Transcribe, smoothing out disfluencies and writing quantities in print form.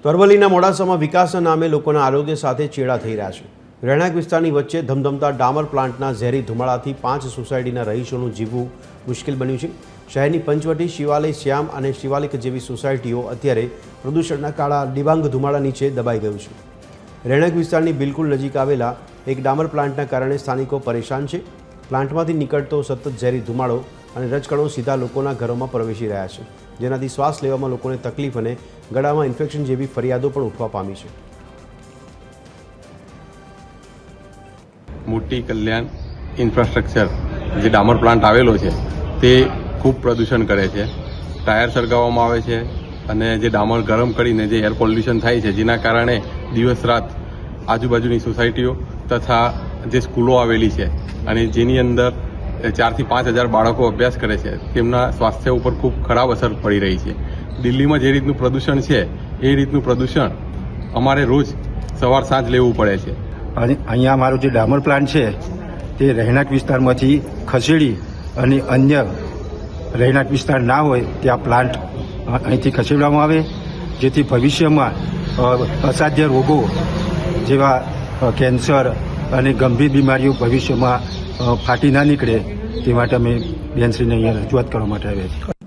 તો અરવલ્લીના મોડાસામાં વિકાસના નામે લોકોના આરોગ્ય સાથે ચેડા થઈ રહ્યા છે। રહેણાંક વિસ્તારની વચ્ચે ધમધમતા ડામર પ્લાન્ટના ઝેરી ધુમાડાથી 5 સોસાયટીના રહીશોનું જીવવું મુશ્કેલ બન્યું છે। શહેરની પંચવટી, શિવાલય, શ્યામ અને શિવાલિક જેવી સોસાયટીઓ અત્યારે પ્રદૂષણના કાળા ડિબાંગ ધુમાડા નીચે દબાઈ ગયું છે। રહેણાંક વિસ્તારની બિલકુલ નજીક આવેલા એક ડામર પ્લાન્ટના કારણે સ્થાનિકો પરેશાન છે। પ્લાન્ટમાંથી નીકળતો સતત ઝેરી ધુમાડો અને રજકણો સીધા લોકોના ઘરોમાં પ્રવેશી રહ્યા છે, જેનાથી શ્વાસ લેવામાં લોકોને તકલીફ અને ગળામાં ઇન્ફેક્શન જેવી ફરિયાદો પણ ઉઠવા પામી છે। મોટી કલ્યાણ ઇન્ફ્રાસ્ટ્રક્ચર જે ડામર પ્લાન્ટ આવેલો છે તે ખૂબ પ્રદૂષણ કરે છે। ટાયર સળગાવવામાં આવે છે અને જે ડામર ગરમ કરીને જે એર પોલ્યુશન થાય છે, જેના કારણે દિવસ રાત આજુબાજુની સોસાયટીઓ તથા જે સ્કૂલો આવેલી છે અને જેની અંદર 4 થી 5 હજાર બાળકો અભ્યાસ કરે છે, તેમના સ્વાસ્થ્ય ઉપર ખૂબ ખરાબ અસર પડી રહી છે। દિલ્હીમાં જે રીતનું પ્રદૂષણ છે એ રીતનું પ્રદૂષણ અમારે રોજ સવાર સાંજ લેવું પડે છે। અને અહીંયા અમારો જે ડામર પ્લાન્ટ છે તે રહેણાંક વિસ્તારમાંથી ખસેડી અને અન્ય રહેણાંક વિસ્તાર ના હોય ત્યાં પ્લાન્ટ અહીંથી ખસેડવામાં આવે, જેથી ભવિષ્યમાં અસાધ્ય રોગો જેવા કેન્સર અને ગંભીર બીમારીઓ ભવિષ્યમાં ફાટી ના નીકળે તે માટે અમે બેનશ્રીને અહીંયા રજૂઆત કરવા માટે આવ્યા છીએ।